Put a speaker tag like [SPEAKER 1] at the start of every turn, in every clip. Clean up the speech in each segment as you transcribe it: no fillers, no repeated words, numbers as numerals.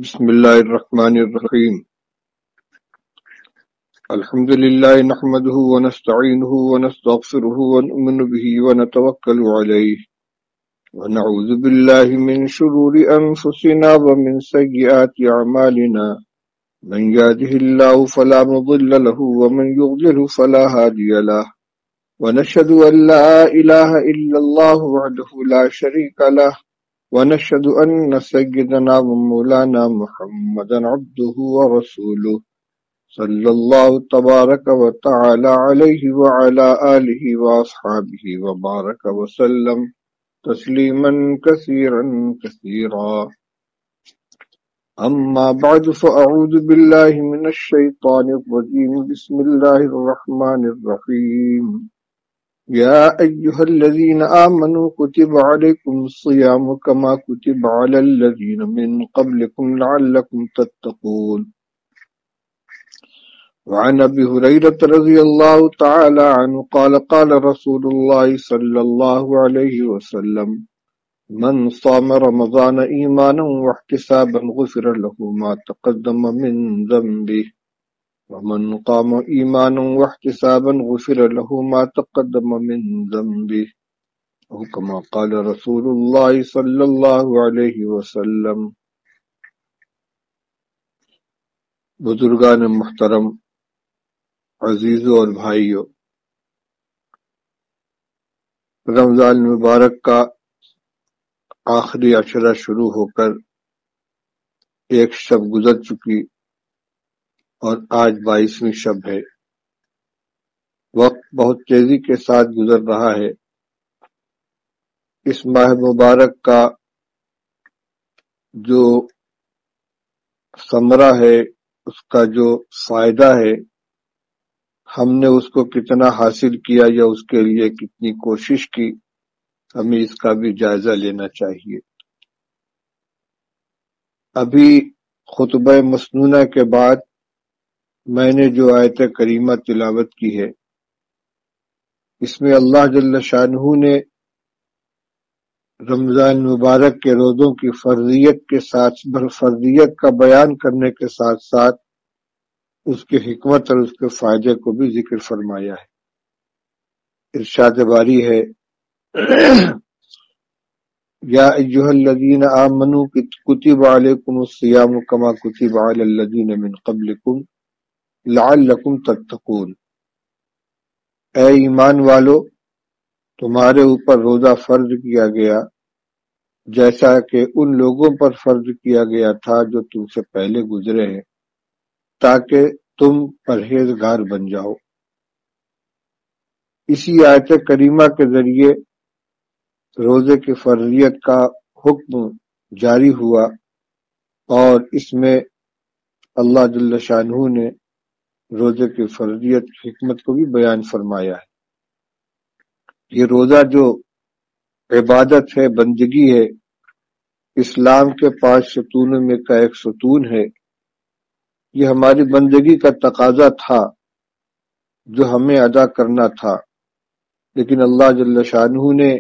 [SPEAKER 1] بسم اللہ الرحمن الرحیم الحمد للہ نحمده ونستعینه ونستغفره ونؤمن به ونتوکل علیہ ونعوذ باللہ من شرور انفسنا ومن سیئات اعمالنا من يهده الله فلا مضل له ومن يضلل فلا هادي له ونشهد ان لا اله الا الله وحده لا شريك له ونشهد أن سيدنا ومولانا محمدا عبده ورسوله صلى الله تبارك وتعالى عليه وعلى آله وأصحابه وبارك وسلم تسليما كثيرا كثيرا أما بعد فأعوذ بالله من الشيطان الرجيم بسم الله الرحمن الرحيم يا أيها الذين آمنوا كتب عليكم الصيام كما كتب على الذين من قبلكم لعلكم تتقون وعن أبي هريرة رضي الله تعالى عنه قال قال رسول الله صلى الله عليه وسلم من صام رمضان إيمانا واحتسابا غفر له ما تقدم من ذنبه ومن قام ایمانا واحتسابا غفر له ما تقدم من ذنبه او كما قال رسول اللہ صلی اللہ علیہ وسلم۔ بزرگان محترم، عزیزوں اور بھائیوں، رمضان مبارک کا آخری عشرہ شروع ہو کر ایک شب گزر چکی اور آج 22ویں شب ہے۔ وقت بہت تیزی کے ساتھ گزر رہا ہے۔ اس ماہ مبارک کا جو ثمرہ ہے، اس کا جو فائدہ ہے، ہم نے اس کو کتنا حاصل کیا یا اس کے لیے کتنی کوشش کی، ہمیں اس کا بھی جائزہ لینا چاہیے۔ ابھی خطبہ مسنونہ کے بعد میں نے جو آیت کریمہ تلاوت کی ہے، اس میں اللہ جل شانہ نے رمضان مبارک کے روزوں کی فرضیت کا بیان کرنے کے ساتھ ساتھ اس کی حکمت اور اس کے فائدے کو بھی ذکر فرمایا ہے۔ ارشاد باری ہے یا ایھا الذین آمنوا کتب علیکم الصیام کما کتب علی الذین من قبلکم لعلکم تتقون۔ اے ایمان والو، تمہارے اوپر روزہ فرض کیا گیا جیسا کہ ان لوگوں پر فرض کیا گیا تھا جو تم سے پہلے گزرے ہیں، تاکہ تم پرہیزگار بن جاؤ۔ اسی آیت کریمہ کے ذریعے روزے کی فرضیت کا حکم جاری ہوا، اور اس میں اللہ جل شانہ نے روزے کی فرضیت کی حکمت کو بھی بیان فرمایا ہے۔ یہ روزہ جو عبادت ہے، بندگی ہے، اسلام کے 5 ستونوں میں کا ایک ستون ہے۔ یہ ہماری بندگی کا تقاضا تھا جو ہمیں ادا کرنا تھا، لیکن اللہ جل شانہ نے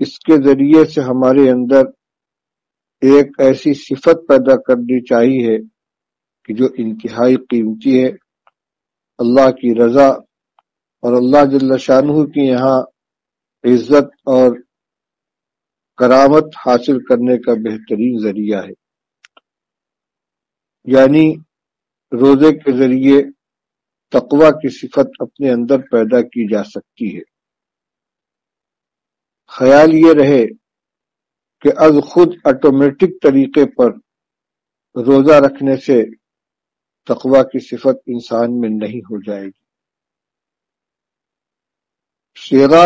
[SPEAKER 1] اس کے ذریعے سے ہمارے اندر ایک ایسی صفت پیدا کرنی چاہیے کہ جو انتہائی قیمتی ہے، اللہ کی رضا اور اللہ جل شانہ کی یہاں عزت اور کرامت حاصل کرنے کا بہترین ذریعہ ہے۔ یعنی روزے کے ذریعے تقوی کی صفت اپنے اندر پیدا کی جا سکتی ہے۔ خیال یہ رہے کہ از خود آٹومیٹک طریقے پر روزہ رکھنے سے تقوی کی صفت انسان میں نہیں ہو جائے گی۔ صیغہ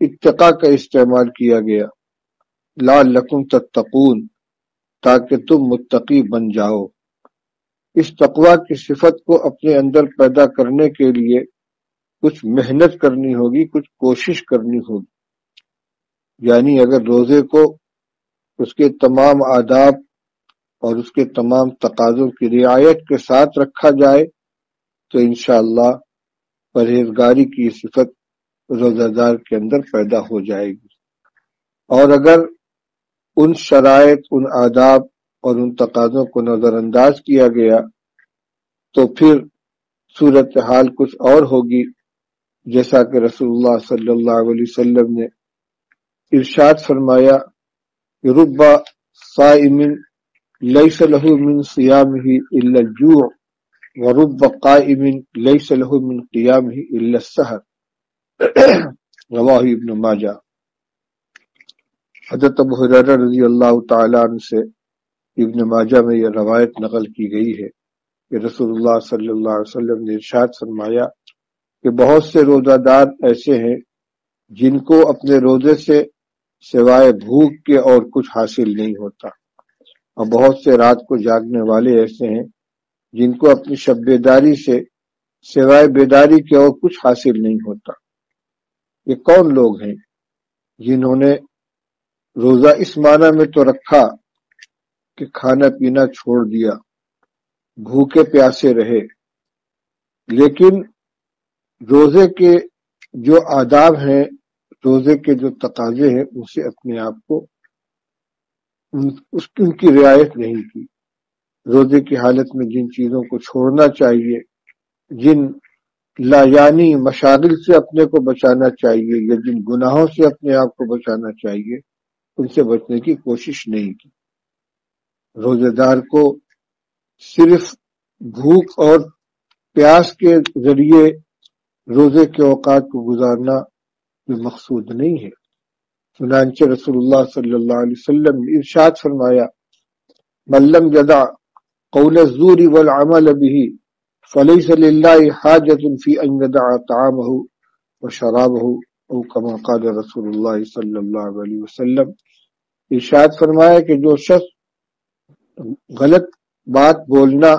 [SPEAKER 1] اتقاء کا استعمال کیا گیا، لعلکم تتقون، تاکہ تم متقی بن جاؤ۔ اس تقوی کی صفت کو اپنے اندر پیدا کرنے کے لیے کچھ محنت کرنی ہوگی، کچھ کوشش کرنی ہوگی۔ یعنی اگر روزے کو اس کے تمام آداب اور اس کے تمام تقاضوں کی رعایت کے ساتھ رکھا جائے تو انشاءاللہ پرہیزگاری کی صفت روزہ دار کے اندر پیدا ہو جائے گی۔ اور اگر ان شرائط، ان آداب اور ان تقاضوں کو نظر انداز کیا گیا تو پھر صورتحال کچھ اور ہوگی، جیسا کہ رسول اللہ صلی اللہ علیہ وسلم نے ارشاد فرمایا کہ رب صائم لیس لہ من صیامہ الا الجوع ورب قائم لیس لہ من قیامہ الا السحر، رواہ ابن ماجہ۔ حضرت ابو ہریرہ رضی اللہ تعالیٰ عنہ سے ابن ماجہ میں یہ روایت نقل کی گئی ہے کہ رسول اللہ صلی اللہ علیہ وسلم نے ارشاد فرمایا کہ بہت سے روزہ دار ایسے ہیں جن کو اپنے روزے سے سوائے بھوک کے اور کچھ حاصل نہیں ہوتا، اور بہت سے رات کو جاگنے والے ایسے ہیں جن کو اپنی شب بیداری سے سوائے بیداری کے اور کچھ حاصل نہیں ہوتا۔ یہ کون لوگ ہیں؟ جنہوں نے روزہ اس معنی میں تو رکھا کہ کھانا پینا چھوڑ دیا، بھوکے پیاسے رہے، لیکن روزے کے جو آداب ہیں، روزے کے جو تقاضے ہیں، ان سے اپنے آپ کو ان کی رعایت نہیں کی۔ روزے کی حالت میں جن چیزوں کو چھوڑنا چاہیے، جن لایانی مشاغل سے اپنے کو بچانا چاہیے، یا جن گناہوں سے اپنے آپ کو بچانا چاہیے، ان سے بچنے کی کوشش نہیں کی۔ روزے دار کو صرف بھوک اور پیاس کے ذریعے روزے کے اوقات کو گزارنا بھی مقصود نہیں ہے۔ چنانچہ رسول اللہ صلی اللہ علیہ وسلم نے ارشاد فرمایا من لم يدع قول الزور والعمل به فليس لله حاجة في ان يدع طعامه وشرابه او كما قال رسول اللہ صلی اللہ علیہ وسلم۔ ارشاد فرمایا کہ جو شخص غلط بات بولنا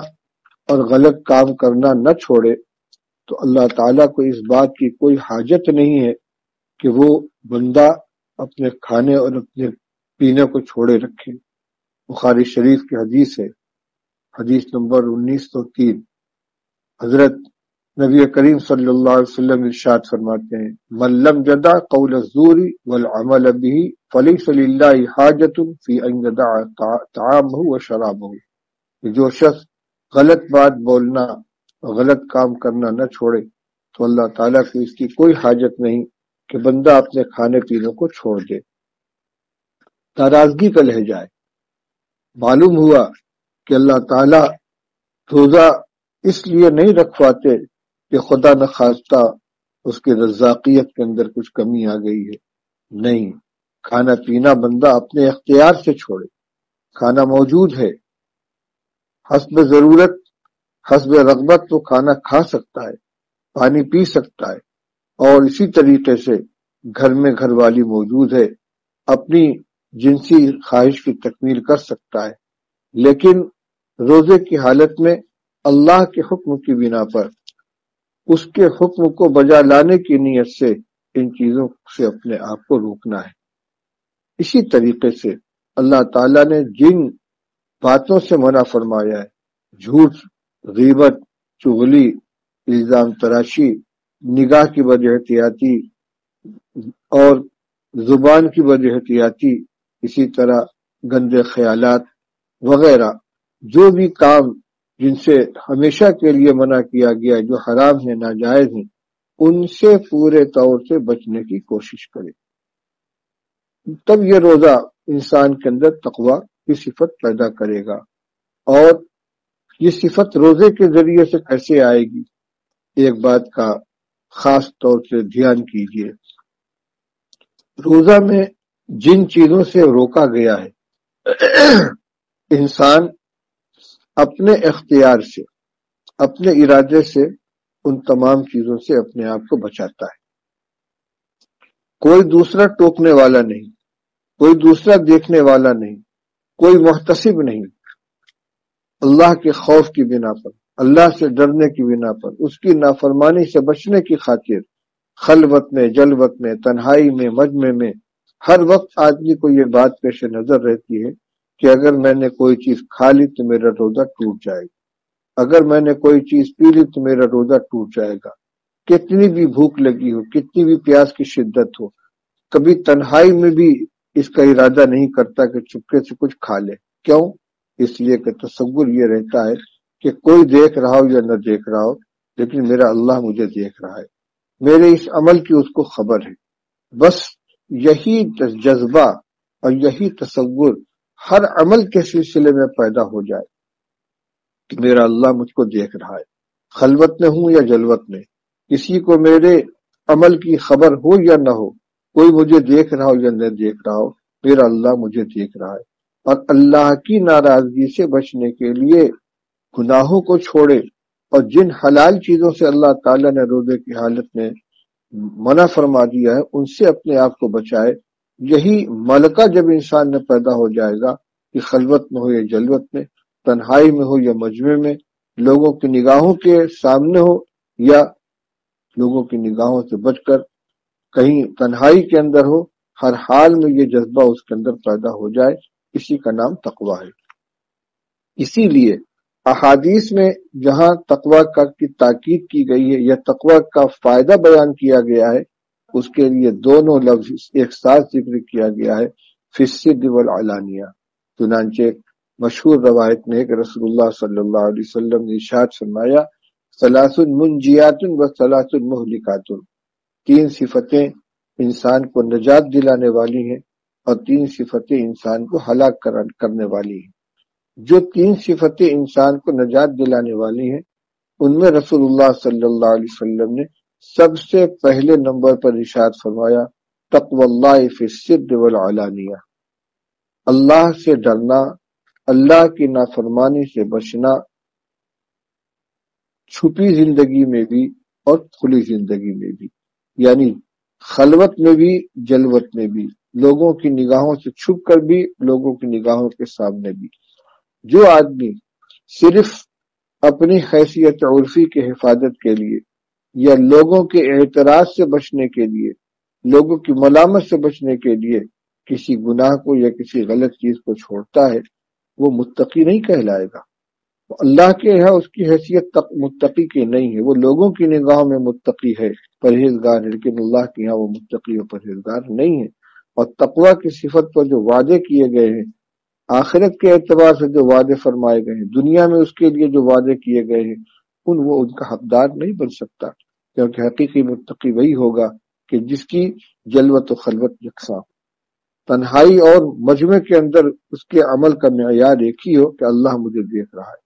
[SPEAKER 1] اور غلط کام کرنا نہ چھوڑے تو اللہ تعالیٰ کو اس بات کی کوئی حاجت نہیں ہے کہ وہ بندہ اپنے کھانے اور اپنے پینے کو چھوڑے رکھے۔ بخاری شریف کی حدیث ہے، حدیث نمبر 1903۔ حضرت نبی کریم صلی اللہ علیہ وسلم ارشاد فرماتے ہیں من لم يدع قول الزور والعمل به فليس لله حاجة في ان يدع طعامه وشرابه۔ جو شخص غلط بات بولنا اور غلط کام کرنا نہ چھوڑے تو اللہ تعالیٰ کی اس کی کوئی حاجت نہیں کہ بندہ اپنے کھانے پینے کو چھوڑ دے۔ ناراضگی کا لہجہ ہے۔ معلوم ہوا کہ اللہ تعالیٰ روزہ اس لیے نہیں رکھواتے کہ خدا نخواستہ اس کی رزاقیت کے اندر کچھ کمی آ گئی ہے، نہیں، کھانا پینا بندہ اپنے اختیار سے چھوڑے۔ کھانا موجود ہے، حسب ضرورت حسب رغبت تو کھانا کھا سکتا ہے، پانی پی سکتا ہے، اور اسی طریقے سے گھر میں گھر والی موجود ہے، اپنی جنسی خواہش کی تکمیل کر سکتا ہے، لیکن روزے کی حالت میں اللہ کے حکم کی بنا پر اس کے حکم کو بجا لانے کی نیت سے ان چیزوں سے اپنے آپ کو روکنا ہے۔ اسی طریقے سے اللہ تعالیٰ نے جن باتوں سے منع فرمایا ہے، جھوٹ، غیبت، چغلی، الزام تراشی، نگاہ کی بد احتیاطی اور زبان کی بد احتیاطی، اسی طرح گندے خیالات وغیرہ، جو بھی کام جن سے ہمیشہ کے لیے منع کیا گیا ہے، جو حرام ہیں، ناجائز ہیں، ان سے پورے طور سے بچنے کی کوشش کرے۔ تب یہ روزہ انسان کے اندر تقوی کی صفت پیدا کرے گا۔ اور یہ صفت روزے کے ذریعے سے کیسے آئے گی؟ ایک بات کا خاص طور سے دھیان کیجیے، روزہ میں جن چیزوں سے روکا گیا ہے، انسان اپنے اختیار سے، اپنے ارادے سے ان تمام چیزوں سے اپنے آپ کو بچاتا ہے۔ کوئی دوسرا ٹوکنے والا نہیں، کوئی دوسرا دیکھنے والا نہیں، کوئی محتسب نہیں۔ اللہ کے خوف کی بنا پر، اللہ سے ڈرنے کی بنا پر، اس کی نافرمانی سے بچنے کی خاطر خلوت میں، جلوت میں، تنہائی میں، مجمع میں، ہر وقت آدمی کو یہ بات پیش نظر رہتی ہے کہ اگر میں نے کوئی چیز کھا لی تو میرا روزہ ٹوٹ جائے گا، اگر میں نے کوئی چیز پی لی تو میرا روزہ ٹوٹ جائے گا۔ کتنی بھی بھوک لگی ہو، کتنی بھی پیاس کی شدت ہو، کبھی تنہائی میں بھی اس کا ارادہ نہیں کرتا کہ چپکے سے کچھ کھا لے۔ کیوں؟ اس لیے کہ تصور یہ رہتا ہے کہ کوئی دیکھ رہا ہو یا نہ دیکھ رہا ہو، لیکن میرا اللہ مجھے دیکھ رہا ہے، میرے اس عمل کی اس کو خبر ہے۔ بس یہی جذبہ اور یہی تصور ہر عمل کے سلسلے میں پیدا ہو جائے کہ میرا اللہ مجھ کو دیکھ رہا ہے، خلوت میں ہوں یا جلوت میں، کسی کو میرے عمل کی خبر ہو یا نہ ہو، کوئی مجھے دیکھ رہا ہو یا نہ دیکھ رہا ہو، میرا اللہ مجھے دیکھ رہا ہے۔ اور اللہ کی ناراضگی سے بچنے کے لیے گناہوں کو چھوڑے اور جن حلال چیزوں سے اللہ تعالیٰ نے روزے کی حالت میں منع فرما دیا ہے ان سے اپنے آپ کو بچائے۔ یہی ملکہ جب انسان میں پیدا ہو جائے گا کہ خلوت میں ہو یا جلوت میں، تنہائی میں ہو یا مجمع میں، لوگوں کی نگاہوں کے سامنے ہو یا لوگوں کی نگاہوں سے بچ کر کہیں تنہائی کے اندر ہو، ہر حال میں یہ جذبہ اس کے اندر پیدا ہو جائے، اسی کا نام تقویٰ ہے۔ اسی لیے احادیث میں جہاں تقویٰ کی تاکید کی گئی ہے یا تقویٰ کا فائدہ بیان کیا گیا ہے، اس کے لیے دونوں لفظ ایک ساتھ ذکر کیا گیا ہے، فی السر والعلانیہ۔ چنانچہ مشہور روایت میں کہ رسول اللہ صلی اللہ علیہ وسلم نے ارشاد فرمایا، ثلاث منجیات و ثلاث مہلکات، تین صفتیں انسان کو نجات دلانے والی ہیں اور تین صفتیں انسان کو ہلاک کرنے والی ہیں۔ جو تین صفتیں انسان کو نجات دلانے والی ہیں ان میں رسول اللہ صلی اللہ علیہ وسلم نے سب سے پہلے نمبر پر ارشاد فرمایا، تقوی اللہ فی السر والعلانیہ، اللہ سے ڈرنا، اللہ کی نافرمانی سے بچنا، چھپی زندگی میں بھی اور کھلی زندگی میں بھی، یعنی خلوت میں بھی جلوت میں بھی، لوگوں کی نگاہوں سے چھپ کر بھی لوگوں کی نگاہوں کے سامنے بھی۔ جو آدمی صرف اپنی حیثیت عرفی کی حفاظت کے لیے یا لوگوں کے اعتراض سے بچنے کے لیے، لوگوں کی ملامت سے بچنے کے لیے کسی گناہ کو یا کسی غلط چیز کو چھوڑتا ہے، وہ متقی نہیں کہلائے گا۔ اللہ کے یہاں اس کی حیثیت متقی کی نہیں ہے، وہ لوگوں کی نگاہوں میں متقی ہے، پرہیزگار ہے، لیکن اللہ کے یہاں وہ متقی اور پرہیزگار نہیں ہے۔ اور تقویٰ کی صفت پر جو وعدے کیے گئے ہیں، آخرت کے اعتبار سے جو وعدے فرمائے گئے ہیں، دنیا میں اس کے لیے جو وعدے کیے گئے ہیں، وہ ان کا حقدار نہیں بن سکتا، کیونکہ حقیقی متقی وہی ہوگا کہ جس کی جلوت و خلوت یکساں، تنہائی اور مجمع کے اندر اس کے عمل کا معیار ایک ہی ہو کہ اللہ مجھے دیکھ رہا ہے۔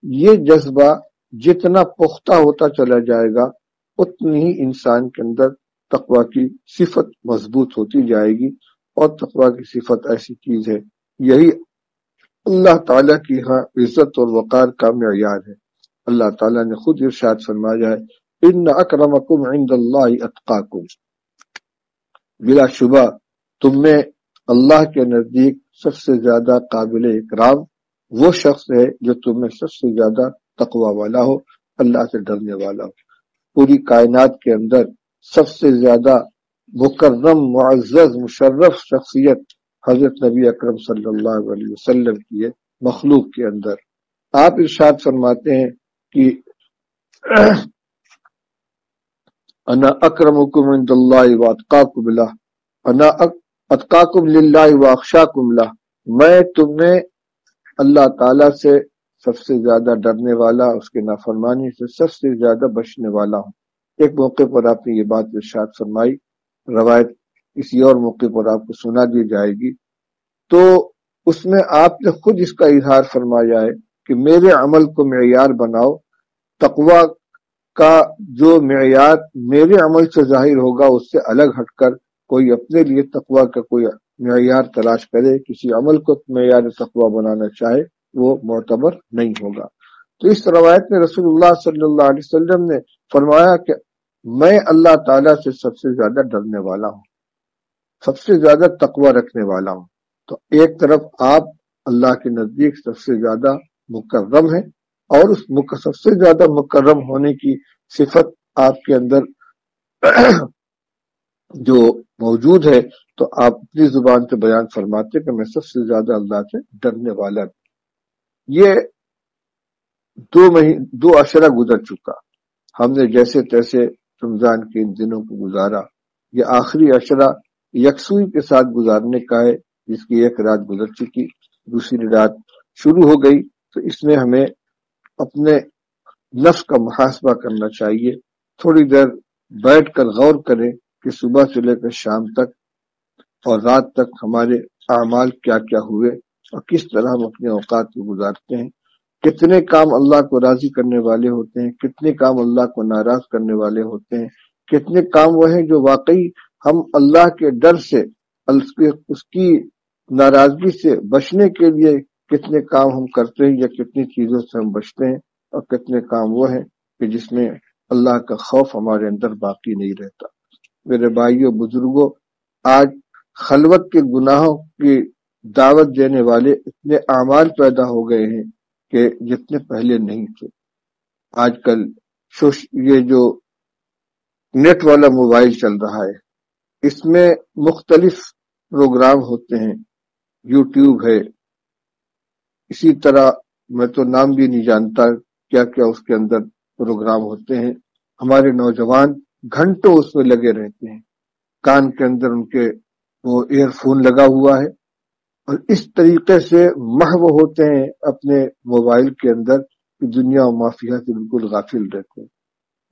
[SPEAKER 1] یہ جذبہ جتنا پختہ ہوتا چلا جائے گا اتنی ہی انسان کے اندر تقویٰ کی صفت مضبوط ہوتی جائے گی، اور تقویٰ کی صفت ایسی چیز ہے، یہی اللہ تعالیٰ کی ہاں عزت اور وقار کا معیار ہے۔ اللہ تعالیٰ نے خود ارشاد فرمایا ہے، ان اکرمکم عند اللہ اتقاکم، بلا شبہ تم میں اللہ کے نزدیک سب سے زیادہ قابل اکرام وہ شخص ہے جو تم میں سب سے زیادہ تقوی والا ہو، اللہ سے ڈرنے والا ہو۔ پوری کائنات کے اندر سب سے زیادہ مکرم، معزز، مشرف شخصیت حضرت نبی اکرم صلی اللہ علیہ وسلم کی ہے مخلوق کے اندر۔ آپ ارشاد فرماتے ہیں کہ انا اکرمکم عند اللہ واتقاکم لہ، انا اتقاکم للہ واخشاکم لہ، میں تم میں اللہ تعالیٰ سے سب سے زیادہ ڈرنے والا، اس کے نافرمانی سے سب سے زیادہ بچنے والا ہوں۔ ایک موقع پر آپ نے یہ بات ارشاد فرمائی، روایت کسی اور موقع پر آپ کو سنا دی جائے گی، تو اس میں آپ نے خود اس کا اظہار فرمایا ہے کہ میرے عمل کو معیار بناؤ، تقویٰ کا جو معیار میرے عمل سے ظاہر ہوگا اس سے الگ ہٹ کر کوئی اپنے لیے تقویٰ کا کوئی معیار تلاش کرے، کسی عمل کو معیار تقویٰ بنانا چاہے، وہ معتبر نہیں ہوگا۔ تو اس روایت میں رسول اللہ صلی اللہ علیہ وسلم نے فرمایا کہ میں اللہ تعالیٰ سے سب سے زیادہ ڈرنے والا ہوں، سب سے زیادہ تقویٰ رکھنے والا ہوں۔ تو ایک طرف آپ اللہ کے نزدیک سب سے زیادہ مکرم ہیں، اور اس سب سے زیادہ مکرم ہونے کی صفت آپ کے اندر جو موجود ہے، تو آپ اپنی زبان سے بیان فرماتے کہ میں سب سے زیادہ اللہ سے ڈرنے والا ہوں۔ یہ دو عشرہ گزر چکا، ہم نے جیسے تیسے رمضان کے ان دنوں کو گزارا۔ یہ آخری عشرہ یکسوئی کے ساتھ گزارنے کا ہے، جس کی ایک رات گزر چکی، دوسری رات شروع ہو گئی تو اس میں ہمیں اپنے نفس کا محاسبہ کرنا چاہیے. تھوڑی دیر بیٹھ کر غور کریں کہ صبح سے لے کر شام تک اور رات تک ہمارے اعمال کیا کیا ہوئے اور کس طرح ہم اپنے اوقات کو گزارتے ہیں. کتنے کام اللہ کو راضی کرنے والے ہوتے ہیں، کتنے کام اللہ کو ناراض کرنے والے ہوتے ہیں، کتنے کام وہ ہیں جو واقعی ہم اللہ کے ڈر سے، اس کی ناراضگی سے بچنے کے لیے کتنے کام ہم کرتے ہیں یا کتنی چیزوں سے ہم بچتے ہیں، اور کتنے کام وہ ہیں کہ جس میں اللہ کا خوف ہمارے اندر باقی نہیں رہتا. میرے بھائیوں بزرگوں، آج خلوت کے گناہوں کی دعوت دینے والے اتنے اعمال پیدا ہو گئے ہیں کہ جتنے پہلے نہیں تھے. آج کل یہ جو نیٹ والا موبائل چل رہا ہے، اس میں مختلف پروگرام ہوتے ہیں، یوٹیوب ہے، اسی طرح میں تو نام بھی نہیں جانتا کیا کیا اس کے اندر پروگرام ہوتے ہیں. ہمارے نوجوان گھنٹوں اس میں لگے رہتے ہیں، کان کے اندر ان کے وہ ایئر فون لگا ہوا ہے، اور اس طریقے سے محو ہوتے ہیں اپنے موبائل کے اندر کہ دنیا و مافیہ سے بالکل غافل رہتے ہیں.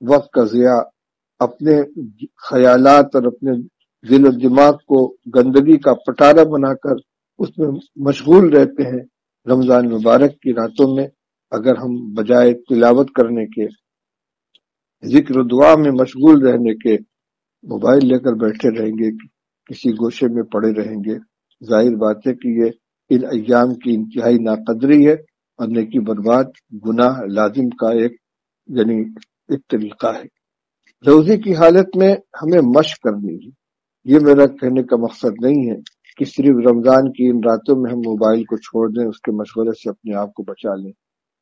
[SPEAKER 1] وقت کا ضیاع، اپنے خیالات اور اپنے دل و دماغ کو گندگی کا پٹارا بنا کر اس میں مشغول رہتے ہیں. رمضان مبارک کی راتوں میں اگر ہم بجائے تلاوت کرنے کے، ذکر و دعا میں مشغول رہنے کے، موبائل لے کر بیٹھے رہیں گے، کسی گوشے میں پڑے رہیں گے، ظاہر بات ہے کہ یہ ان ایام کی انتہائی ناقدری ہے اور نیکی برباد گناہ لازم کا ایک طریقہ ہے. روزے کی حالت میں ہمیں مشق کرنی ہے. یہ میرا کہنے کا مقصد نہیں ہے کہ صرف رمضان کی ان راتوں میں ہم موبائل کو چھوڑ دیں، اس کے مشورے سے اپنے آپ کو بچا لیں.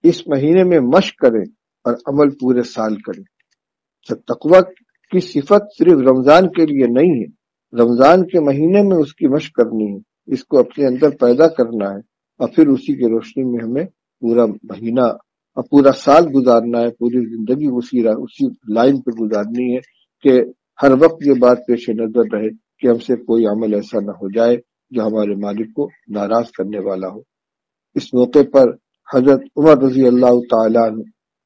[SPEAKER 1] اس مہینے میں مشق کریں اور عمل پورے سال کریں. تقوی کی صفت صرف رمضان کے لیے نہیں ہے، رمضان کے مہینے میں اس کی مشق کرنی ہے، اس کو اپنے اندر پیدا کرنا ہے، اور پھر اسی کی روشنی میں ہمیں پورا مہینہ اور پورا سال گزارنا ہے، پوری زندگی اسی لائن پہ گزارنی ہے کہ ہر وقت یہ بات پیش نظر رہے کہ ہم سے کوئی عمل ایسا نہ ہو جائے جو ہمارے مالک کو ناراض کرنے والا ہو. اس موقع پر حضرت عمر رضی اللہ تعالیٰ عنہ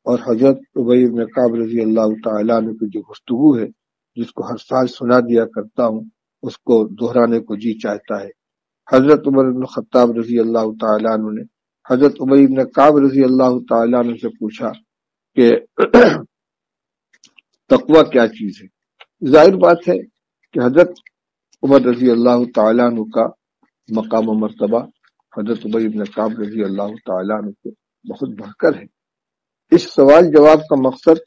[SPEAKER 1] اور حضرت ابی بن کعب رضی اللہ تعالیٰ عنہ کی جو گفتگو ہے، جس کو ہر سال سنا دیا کرتا ہوں، اس کو دہرانے کو جی چاہتا ہے. حضرت عمر بن خطاب رضی اللہ تعالیٰ عنہ نے حضرت ابی بن کعب رضی اللہ تعالیٰ عنہ سے پوچھا کہ تقوی کیا چیز ہے. ظاہر بات ہے کہ حضرت عمر رضی اللہ تعالیٰ عنہ کا مقام و مرتبہ حضرت ابی بن کعب رضی اللہ تعالیٰ عنہ سے بہت بڑھ کر ہے. اس سوال جواب کا مقصد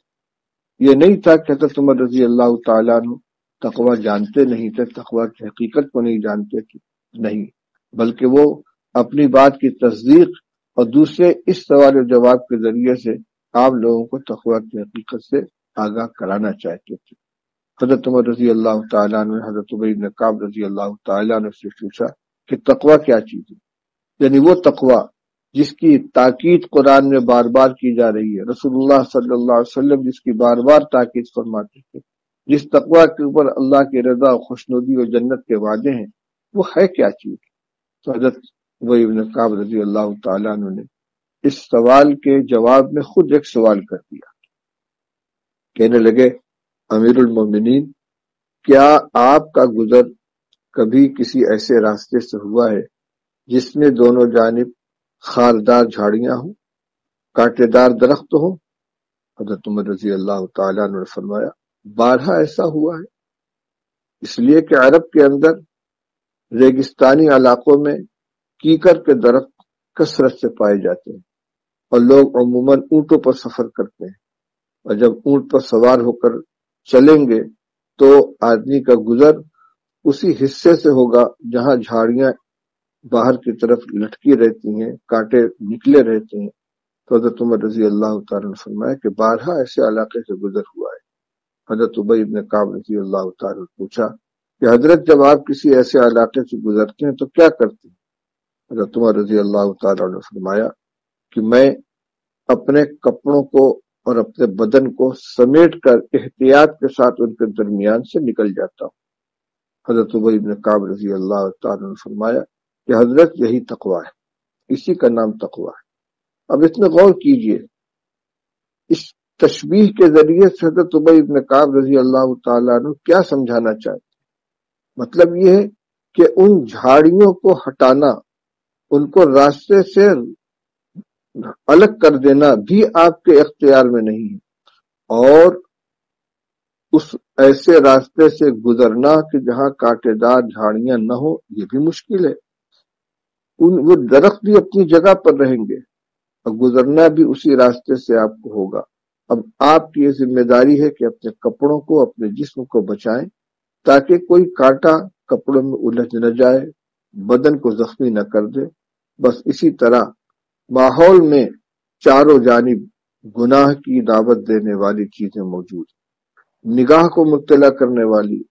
[SPEAKER 1] یہ نہیں تھا کہ حضرت عمر رضی اللہ تعالیٰ عنہ تقوی جانتے نہیں تھے، تقوی کی حقیقت کو نہیں جانتے تھے، نہیں، بلکہ وہ اپنی بات کی تصدیق اور دوسرے اس سوال و جواب کے ذریعے سے آپ لوگوں کو تقوی کی حقیقت سے آگاہ کرانا چاہتے تھے. حضرت عمر رضی اللہ تعالیٰ عنہ نے حضرت ابی بن کعب رضی اللہ تعالیٰ عنہ سے پوچھا کہ تقوی کیا چیز ہے، یعنی وہ تقوی جس کی تاکید قرآن میں بار بار کی جا رہی ہے، رسول اللہ صلی اللہ علیہ وسلم جس کی بار بار تاکید فرماتے تھے، جس تقوی کے اوپر اللہ کی رضا، خوشنودی اور جنت کے وعدے ہیں، وہ ہے کیا چیز؟ تو حضرت ابی بن کعب رضی اللہ تعالیٰ عنہ نے اس سوال کے جواب میں خود ایک سوال کر دیا. کہنے لگے، امیر المومنین، کیا آپ کا گزر کبھی کسی ایسے راستے سے ہوا ہے جس میں دونوں جانب خاردار جھاڑیاں ہوں، کانٹے دار درخت ہوں؟ حضرت عمر رضی اللہ تعالیٰ عنہ نے فرمایا، بارہا ایسا ہوا ہے. اس لیے کہ عرب کے اندر ریگستانی علاقوں میں کیکر کے درخت کثرت سے پائے جاتے ہیں، اور لوگ عموماً اونٹوں پر سفر کرتے ہیں، اور جب اونٹ پر سوار ہو کر چلیں گے تو آدمی کا گزر اسی حصے سے ہوگا جہاں جھاڑیاں باہر کی طرف لٹکی رہتی ہیں، کانٹے نکلے رہتے ہیں. تو حضرت عمر رضی اللہ تعالیٰ نے فرمایا کہ بارہا ایسے علاقے سے گزر ہوا ہے. حضرت ابی بن کعب رضی اللہ تعالیٰ نے پوچھا کہ حضرت جب آپ کسی ایسے علاقے سے گزرتے ہیں تو کیا کرتے ہیں؟ حضرت عمر رضی اللہ تعالیٰ نے فرمایا کہ میں اپنے کپڑوں کو اور اپنے بدن کو سمیٹ کر احتیاط کے ساتھ ان کے درمیان سے نکل جاتا ہوں. حضرت ابی بن کعب رضی اللہ تعالیٰ نے فرمایا کہ حضرت یہی تقوی ہے. اسی کا نام تقویٰ ہے۔ اب اس میں غور کیجئے، اس تشبیہ کے ذریعے سے حضرت ابی بن کعب رضی اللہ تعالیٰ عنہ کیا سمجھانا چاہتے ہیں؟ مطلب یہ ہے کہ ان جھاڑیوں کو ہٹانا، ان کو راستے سے الگ کر دینا بھی آپ کے اختیار میں نہیں ہے، اور اس ایسے راستے سے گزرنا کہ جہاں کانٹے دار جھاڑیاں نہ ہو، یہ بھی مشکل ہے۔ وہ درخت بھی اپنی جگہ پر رہیں گے اور گزرنا بھی اسی راستے سے آپ کو ہوگا۔ اب آپ کی یہ ذمہ داری ہے کہ اپنے کپڑوں کو، اپنے جسم کو بچائیں تاکہ کوئی کانٹا کپڑوں میں الجھ نہ جائے، بدن کو زخمی نہ کر دے۔ بس اسی طرح ماحول میں چاروں جانب گناہ کی دعوت دینے والی چیزیں موجود ہیں، نگاہ کو مبتلا کرنے والی،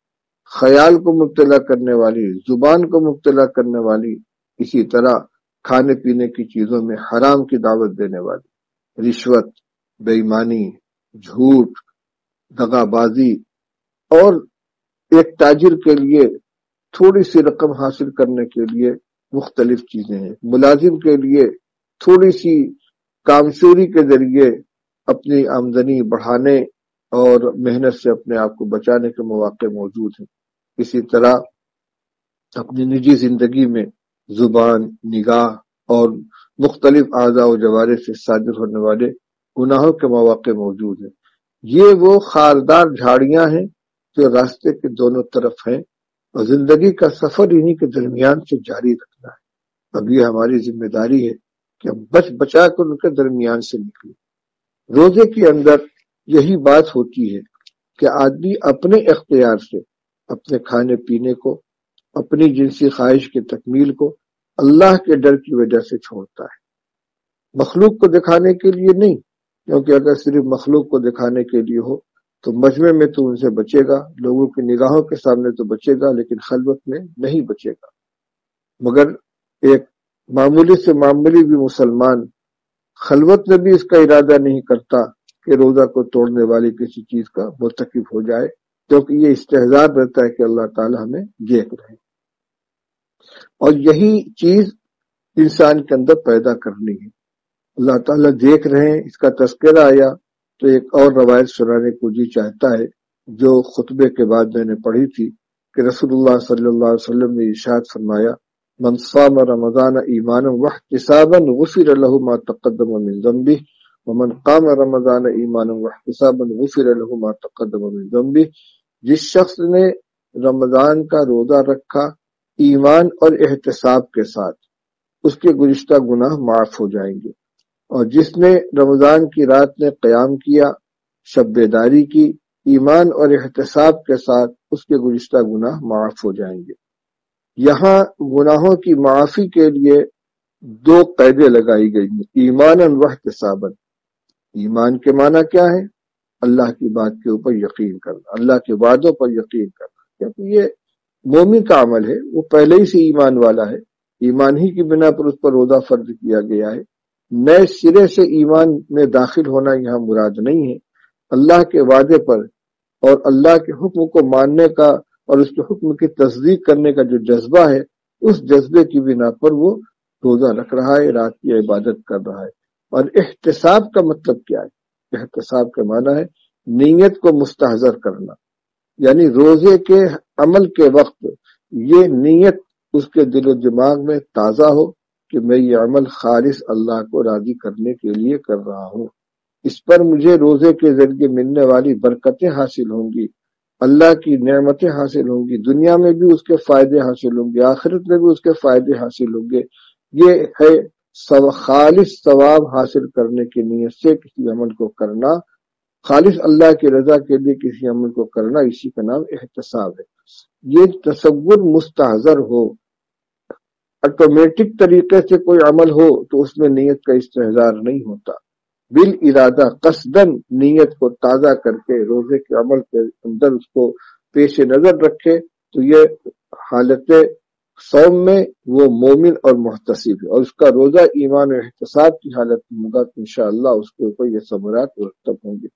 [SPEAKER 1] خیال کو مبتلا کرنے والی، زبان کو مبتلا کرنے والی، اسی طرح کھانے پینے کی چیزوں میں حرام کی دعوت دینے والی، رشوت، بے ایمانی، جھوٹ، دغا بازی، اور ایک تاجر کے لیے تھوڑی سی رقم حاصل کرنے کے لیے مختلف چیزیں ہیں، ملازم کے لیے تھوڑی سی کامچوری کے ذریعے اپنی آمدنی بڑھانے اور محنت سے اپنے آپ کو بچانے کے مواقع موجود ہیں۔ اسی طرح اپنی نجی زندگی میں زبان، نگاہ اور مختلف اعضاء و جوارح سے صادر ہونے والے گناہوں کے مواقع موجود ہیں۔ یہ وہ خاردار جھاڑیاں ہیں جو راستے کے دونوں طرف ہیں، اور زندگی کا سفر انہی کے درمیان سے جاری رکھنا ہے۔ اب یہ ہماری ذمہ داری ہے کہ ہم بچ بچا کر ان کے درمیان سے نکلیں۔ روزے کے اندر یہی بات ہوتی ہے کہ آدمی اپنے اختیار سے اپنے کھانے پینے کو، اپنی جنسی خواہش کی تکمیل کو اللہ کے ڈر کی وجہ سے چھوڑتا ہے، مخلوق کو دکھانے کے لیے نہیں، کیونکہ اگر صرف مخلوق کو دکھانے کے لیے ہو تو مجمع میں تو ان سے بچے گا، لوگوں کی نگاہوں کے سامنے تو بچے گا، لیکن خلوت میں نہیں بچے گا۔ مگر ایک معمولی سے معمولی بھی مسلمان خلوت میں بھی اس کا ارادہ نہیں کرتا کہ روزہ کو توڑنے والی کسی چیز کا مرتکب ہو جائے، کیونکہ یہ استحضار رہتا ہے کہ اللہ تعالی ہمیں دیکھ رہے ہیں، اور یہی چیز انسان کے اندر پیدا کرنی ہے۔ اللہ تعالیٰ دیکھ رہے ہیں، اس کا تذکرہ آیا تو ایک اور روایت سنانے کو جی چاہتا ہے جو خطبے کے بعد میں نے پڑھی تھی، کہ رسول اللہ صلی اللہ علیہ وسلم نے ارشاد فرمایا، من صام رمضان ایمانا واحتسابا غفر له ما تقدم من ذنبه ومن قام رمضان ایمانا واحتسابا غفر له ما تقدم من ذنبه۔ جس شخص نے رمضان کا روزہ رکھا ایمان اور احتساب کے ساتھ، اس کے گزشتہ گناہ معاف ہو جائیں گے، اور جس نے رمضان کی رات میں قیام کیا، شب بیداری کی، ایمان اور احتساب کے ساتھ، اس کے گزشتہ گناہ معاف ہو جائیں گے۔ یہاں گناہوں کی معافی کے لیے دو قیدیں لگائی گئی ہیں، ایمانا واحتسابا۔ ایمان کے معنی کیا ہے؟ اللہ کی بات کے اوپر یقین کرنا، اللہ کے وعدوں پر یقین کرنا، کیونکہ یہ مومن کا عمل ہے، وہ پہلے ہی سے ایمان والا ہے، ایمان ہی کی بنا پر اس پر روزہ فرض کیا گیا ہے۔ نئے سرے سے ایمان میں داخل ہونا یہاں مراد نہیں ہے، اللہ کے وعدے پر اور اللہ کے حکم کو ماننے کا اور اس کے حکم کی تصدیق کرنے کا جو جذبہ ہے، اس جذبے کی بنا پر وہ روزہ رکھ رہا ہے، رات کی عبادت کر رہا ہے۔ اور احتساب کا مطلب کیا ہے؟ احتساب کا معنی ہے نیت کو مستحضر کرنا، یعنی روزے کے عمل کے وقت یہ نیت اس کے دل و دماغ میں تازہ ہو کہ میں یہ عمل خالص اللہ کو راضی کرنے کے لیے کر رہا ہوں، اس پر مجھے روزے کے ذریعے ملنے والی برکتیں حاصل ہوں گی، اللہ کی نعمتیں حاصل ہوں گی، دنیا میں بھی اس کے فائدے حاصل ہوں گے، آخرت میں بھی اس کے فائدے حاصل ہوں گے۔ یہ ہے خالص ثواب حاصل کرنے کی نیت سے کسی عمل کو کرنا، خالص اللہ کی رضا کے لیے کسی عمل کو کرنا، اسی کا نام احتساب ہے۔ یہ تصور مستحضر ہو، آٹومیٹک طریقے سے کوئی عمل ہو تو اس میں نیت کا استحضار نہیں ہوتا، بالارادہ قصدن نیت کو تازہ کر کے روزے کے عمل کے اندر اس کو پیش نظر رکھے تو یہ حالت صوم میں وہ مومن اور محتسب ہے، اور اس کا روزہ ایمان و احتساب کی حالت میں ہوگا تو انشاءاللہ اس کے اوپر یہ ثمرات مرتب ہوں گے۔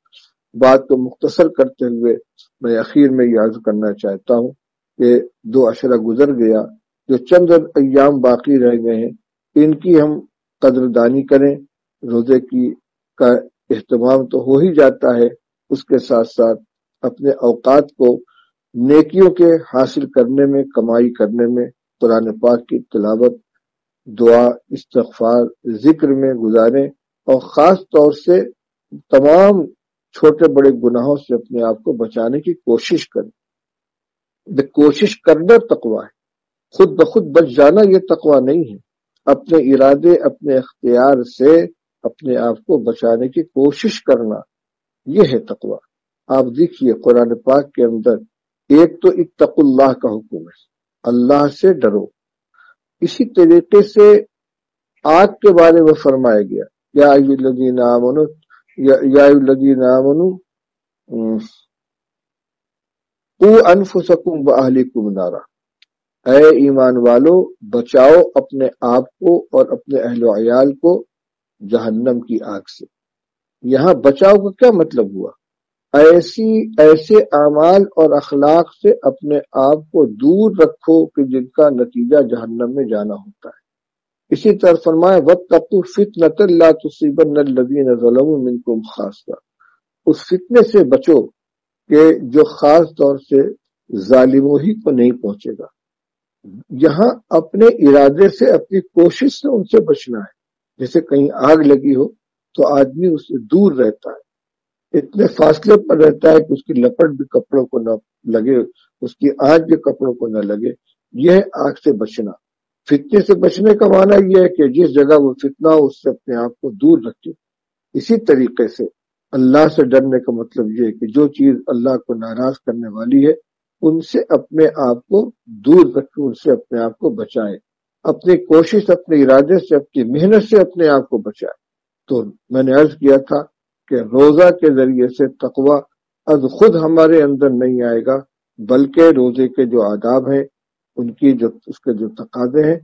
[SPEAKER 1] بات کو مختصر کرتے ہوئے میں اخیر میں یہ عرض کرنا چاہتا ہوں کہ 2 عشرہ گزر گیا، جو چند ایام باقی رہ گئے ہیں ان کی ہم قدردانی کریں. روزے کا اہتمام تو ہو ہی جاتا ہے، اس کے ساتھ ساتھ اپنے اوقات کو نیکیوں کے حاصل کرنے میں، کمائی کرنے میں، قرآن پاک کی تلاوت، دعا، استغفار، ذکر میں گزاریں، اور خاص طور سے تمام چھوٹے بڑے گناہوں سے اپنے آپ کو بچانے کی کوشش کریں. کوشش کرنا تقویٰ ہے، خود بخود بچ جانا یہ تقویٰ نہیں ہے. اپنے ارادے، اپنے اختیار سے اپنے آپ کو بچانے کی کوشش کرنا، یہ ہے تقویٰ. آپ دیکھیے قرآن پاک کے اندر ایک تو اتقوا اللہ کا حکم ہے، اللہ سے ڈرو. اسی طریقے سے آگ کے بارے میں فرمایا گیا، یا ایھا الذین آمنوا، یا ایھا الذین آمنوا قوا انفسکم واہلکم نارا، اے ایمان والو بچاؤ اپنے آپ کو اور اپنے اہل و عیال کو جہنم کی آگ سے. یہاں بچاؤ کا کیا مطلب ہوا؟ ایسے اعمال اور اخلاق سے اپنے آپ کو دور رکھو کہ جن کا نتیجہ جہنم میں جانا ہوتا ہے. اسی طرح فرمایا واتقوا فتنة لا تصیبن الذین ظلموا منکم خاصہ، اس فتنے سے بچو کہ جو خاص طور سے ظالموں ہی کو نہیں پہنچے گا. یہاں اپنے ارادے سے، اپنی کوشش سے ان سے بچنا ہے. جیسے کہیں آگ لگی ہو تو آدمی اس سے دور رہتا ہے، اتنے فاصلے پر رہتا ہے کہ اس کی لپٹ بھی کپڑوں کو نہ لگے، اس کی آنچ بھی کپڑوں کو نہ لگے. یہ آگ سے بچنا. فتنے سے بچنے کا معنی یہ ہے کہ جس جگہ وہ فتنہ ہو اس سے اپنے آپ کو دور رکھے. اسی طریقے سے اللہ سے ڈرنے کا مطلب یہ ہے کہ جو چیز اللہ کو ناراض کرنے والی ہے ان سے اپنے آپ کو دور رکھیں، ان سے اپنے آپ کو بچائیں. اپنی کوشش، اپنے ارادے سے، اپنی محنت سے اپنے آپ کو بچائیں. تو میں نے عرض کیا تھا کہ روزہ کے ذریعے سے تقویٰ از خود ہمارے اندر نہیں آئے گا، بلکہ روزے کے جو آداب ہیں، اس کے جو تقاضے ہیں،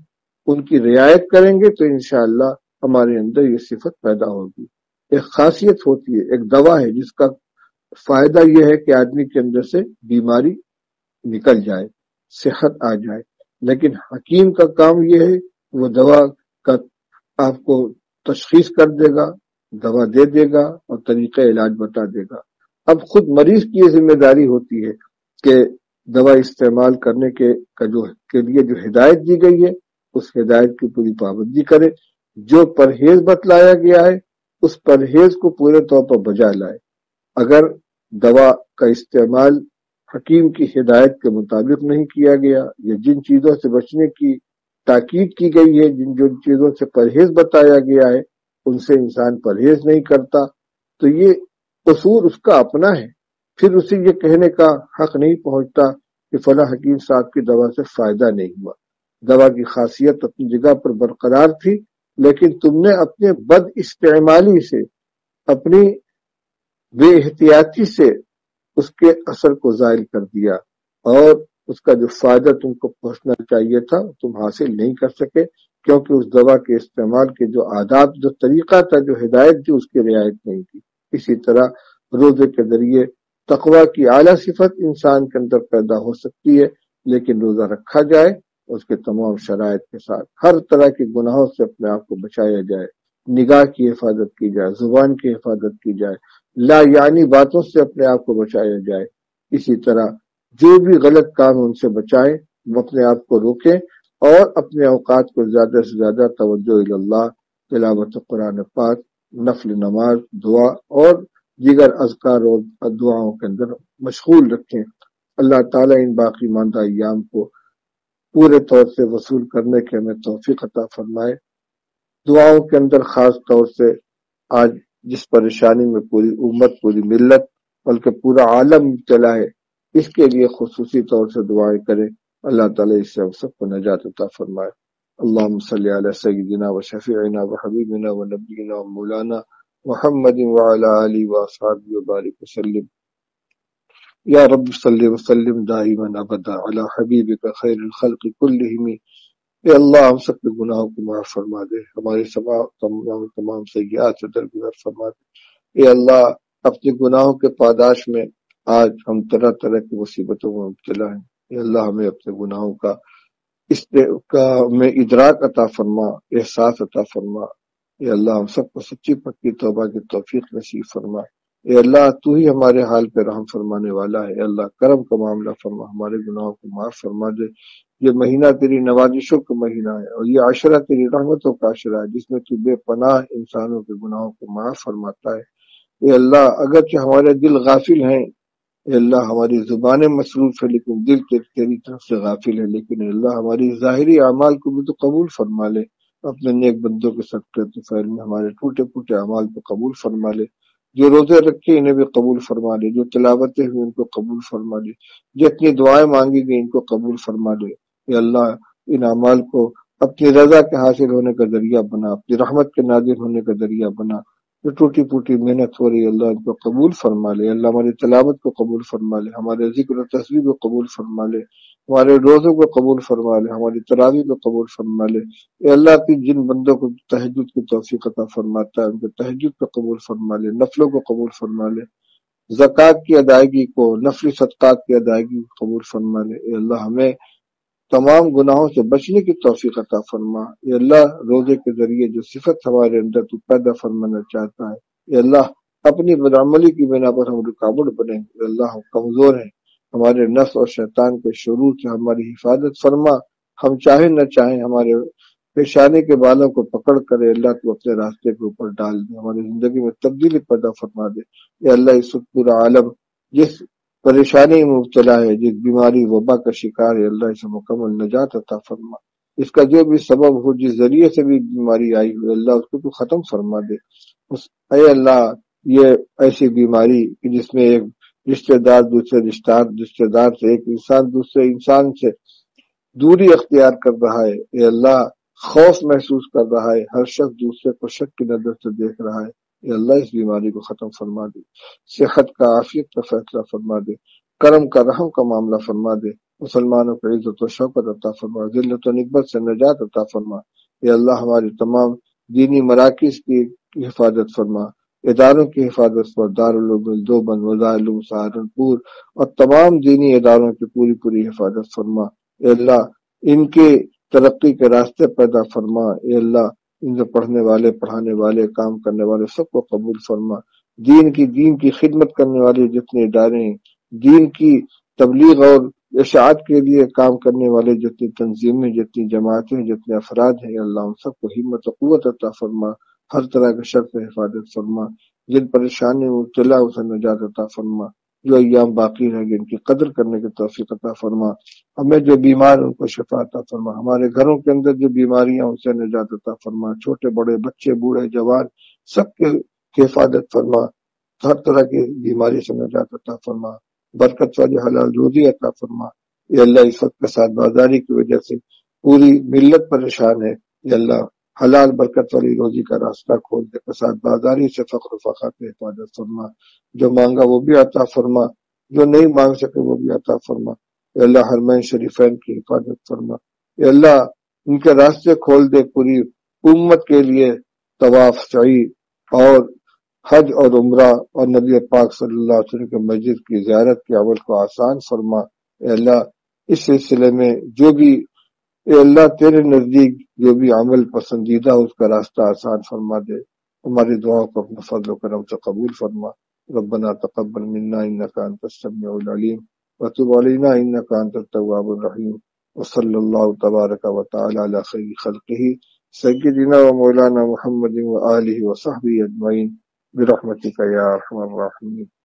[SPEAKER 1] ان کی رعایت کریں گے تو انشاءاللہ ہمارے اندر یہ صفت پیدا ہوگی. ایک خاصیت ہوتی ہے، ایک دوا ہے جس کا فائدہ یہ ہے کہ آدمی کے اندر سے بیماری نکل جائے، صحت آ جائے. لیکن حکیم کا کام یہ ہے وہ دوا کا آپ کو تشخیص کر دے گا، دوا دے دے گا اور طریقہ علاج بتا دے گا. اب خود مریض کی یہ ذمہ داری ہوتی ہے کہ دوا استعمال کرنے کے لیے جو ہدایت دی گئی ہے اس ہدایت کی پوری پابندی کرے. جو پرہیز بتلایا گیا ہے اس پرہیز کو پورے طور پر بجا لائے. اگر دوا کا استعمال حکیم کی ہدایت کے مطابق نہیں کیا گیا، یا جن چیزوں سے بچنے کی تاکید کی گئی ہے، جن چیزوں سے پرہیز بتایا گیا ہے ان سے انسان پرہیز نہیں کرتا، تو یہ قصور اس کا اپنا ہے. پھر اسے یہ کہنے کا حق نہیں پہنچتا کہ فلاں حکیم صاحب کی دوا سے فائدہ نہیں ہوا. دوا کی خاصیت اپنی جگہ پر برقرار تھی، لیکن تم نے اپنے بد استعمالی سے، اپنی بے احتیاطی سے اس کے اثر کو زائل کر دیا، اور اس کا جو فائدہ تم کو پہنچنا چاہیے تھا تم حاصل نہیں کر سکے، کیونکہ اس دوا کے استعمال کے جو آداب، جو طریقہ تھا، جو ہدایت تھی، اس کی رعایت نہیں کی. اسی طرح روزے کے ذریعے تقویٰ کی اعلیٰ صفت انسان کے اندر پیدا ہو سکتی ہے، لیکن روزہ رکھا جائے اس کے تمام شرائط کے ساتھ، ہر طرح کے گناہوں سے اپنے آپ کو بچایا جائے، نگاہ کی حفاظت کی جائے، زبان کی حفاظت کی جائے، لا یعنی باتوں سے اپنے آپ کو بچایا جائے. اسی طرح جو بھی غلط کام ان سے بچائیں، وہ اپنے آپ کو روکیں، اور اپنے اوقات کو زیادہ سے زیادہ توجہ اللہ، تلاوت قرآن پاک، نفل نماز، دعا اور دیگر اذکار اور دعاؤں کے اندر مشغول رکھیں. اللہ تعالیٰ ان باقی ماندہ ایام کو پورے طور سے وصول کرنے کے ہمیں توفیق عطا فرمائے. دعاؤں کے اندر خاص طور سے آج جس پریشانی میں پوری امت، پوری ملت، بلکہ پورا عالم مبتلا ہے، اس کے لیے خصوصی طور سے دعائیں کریں. اللہ تعالیٰ اس سے ہم سب کو نجات عطا فرمائے. اللہم صلی علی سیدنا و شفیعنا و حبیبنا و نبینا و مولانا محمد وعلی آلہ و اصحابہ و بارک وسلم. یا رب صلی وسلم دائما ابدا علی حبیبک خیر الخلق کلہم. اے اللہ ہم سب کے گناہوں کو معاف فرما دے، ہمارے تمام سیئات سے درگزر فرما دے. اے اللہ اپنے گناہوں کے پاداش میں آج ہم طرح طرح کی مصیبتوں میں مبتلا ہیں. اے اللہ ہمیں اپنے گناہوں کا میں ادراک عطا فرما، احساس عطا فرما. اے اللہ ہم سب کو سچی پکی توبہ کی توفیق نصیب فرما۔ اے اللہ تو ہی ہمارے حال پہ رحم فرمانے والا ہے۔ اے اللہ کرم کا معاملہ فرما، ہمارے گناہوں کو معاف فرما دے۔ یہ مہینہ تیری نوازشوں کا مہینہ ہے، اور یہ عشرہ تیری رحمتوں کا عشرہ ہے، جس میں تو بے پناہ انسانوں کے گناہوں کو معاف فرماتا ہے۔ اے اللہ اگرچہ ہمارے دل غافل ہیں، اے اللہ ہماری زبانیں مصروف ہے لیکن دل تیری طرف سے غافل ہے، لیکن اے اللہ ہماری ظاہری اعمال کو بھی تو قبول فرما لے۔ اپنے نیک بندوں کے صدقے طفیل میں ہمارے ٹوٹے پھوٹے اعمال کو قبول فرما لے۔ جو روزے رکھے انہیں بھی قبول فرما لے، جو تلاوتیں ہوئی ان کو قبول فرما لے، جتنی دعائیں مانگی گئی ان کو قبول فرما لے۔ اے اللہ ان اعمال کو اپنی رضا کے حاصل ہونے کا ذریعہ بنا، اپنی رحمت کے نازل ہونے کا ذریعہ بنا۔ جو ٹوٹی پھوٹی محنت ہو رہی ہے اللہ ان کو قبول فرما لے۔ اللہ ہماری تلاوت کو قبول فرما لے، ہمارے ذکر و تسبیح کو قبول فرما لے، ہمارے روزوں کو قبول فرما لے، ہماری تراویح کو قبول فرما لے۔ اے اللہ کی جن بندوں کو تہجد کی توفیق عطا فرماتا ہے ان کو تہجد کو قبول فرما لے، نفلوں کو قبول فرما لے، زکوٰۃ کی ادائیگی کو، نفلی صدقات کی ادائیگی کو قبول فرما لے۔ اے اللہ ہمیں تمام گناہوں سے بچنے کی توفیق عطا فرما۔ اے اللہ روزے کے ذریعے جو صفت ہمارے اندر تو پیدا فرمانا چاہتا ہے، اے اللہ اپنی بدعملی کی بنا پر ہم رکاوٹ بنے۔ اے اللہ ہم کمزور ہیں، ہمارے نفس اور شیطان کے شرور سے ہماری حفاظت فرما۔ ہم چاہیں نہ چاہیں ہمارے پیشانے کے بالوں کو پکڑ کر اے اللہ تو اپنے راستے کے اوپر ڈال دے، ہماری زندگی میں تبدیلی پیدا فرما دے۔ اے اللہ اس وقت پورا عالم جس پریشانی میں مبتلا ہے، جس بیماری وبا کا شکار ہے، اللہ اسے مکمل نجات عطا فرما۔ اس کا جو بھی سبب ہو، جس ذریعے سے بھی بیماری آئی ہو اللہ اس کو تو ختم فرما دے۔ اے اللہ یہ ایسی بیماری کہ جس میں ایک رشتہ دار دوسرے رشتہ دار سے، ایک انسان دوسرے انسان سے دوری اختیار کر رہا ہے، اے اللہ خوف محسوس کر رہا ہے، ہر شخص دوسرے کو شک کی نظر سے دیکھ رہا ہے، اے اللہ اس بیماری کو ختم فرما دے، صحت کا عافیت کا فیصلہ فرما دے، کرم کا رحم کا معاملہ فرما دے، مسلمانوں کو عزت و شوکت عطا فرما، ذلت و نکبت سے نجات عطا فرما۔ اے اللہ ہماری تمام دینی مراکز کی حفاظت فرما، اداروں کی حفاظت فرما، دارالعلوم دیوبند، وزارالعلوم سہارنپور اور تمام دینی اداروں کی پوری حفاظت فرما۔ اے اللہ ان کے ترقی کے راستے پیدا فرما۔ اے اللہ ان سے پڑھنے والے، پڑھانے والے، کام کرنے والے سب کو قبول فرما۔ دین کی خدمت کرنے والے جتنے ادارے ہیں، دین کی تبلیغ اور اشاعت کے لیے کام کرنے والے جتنی تنظیمیں، جتنی جماعتیں، جتنے افراد ہیں، اللہ ان سب کو ہمت و قوت عطا فرما، ہر طرح کے شر سے حفاظت فرما، جن پریشانی میں مبتلا اسے نجات عطا فرما، جو ایام باقی رہ گئے ان کی قدر کرنے کی توفیق عطا فرما، ہمیں جو بیمار ان کو شفا عطا فرما، ہمارے گھروں کے اندر جو بیماریاں ان سے نجات عطا فرما، چھوٹے بڑے بچے بوڑھے جوان سب کے حفاظت فرما، ہر طرح کی بیماری سے نجات عطا فرما، برکت والی حلال روزی عطا فرما۔ یہ اللہ اس وقت کساد بازاری کی وجہ سے پوری ملت پریشان ہے، یہ اللہ حلال برکت والی روزی کا راستہ کھول دے، کساد بازاری سے فقر و فقر سے حفاظت فرما، جو مانگا وہ بھی عطا فرما، جو نہیں مانگ سکے وہ بھی عطا فرما۔ اے اللہ حرمین شریفین کی حفاظت فرما، اے اللہ ان کے راستے کھول دے، پوری امت کے لیے طواف، سعی اور حج اور عمرہ اور نبی پاک صلی اللہ علیہ وسلم کے مسجد کی زیارت کے عمل کو آسان فرما۔ اے اللہ اس سلسلے میں جو بھی اے اللہ تیرے نزدیک جو بھی عمل پسندیدہ اس کا راستہ آسان فرما دے، ہماری دعاؤں کو اپنے فضل و کرم سے قبول فرما۔ ربنا تقبل منا انک انت السمیع العلیم وتب علینا انک انت التواب الرحیم، وصلی اللہ تبارک و تعالی علی خیر خلقہ سیدنا و مولانا محمد و آلہ و صحبہ اجمعین برحمتک یا ارحم الراحمین۔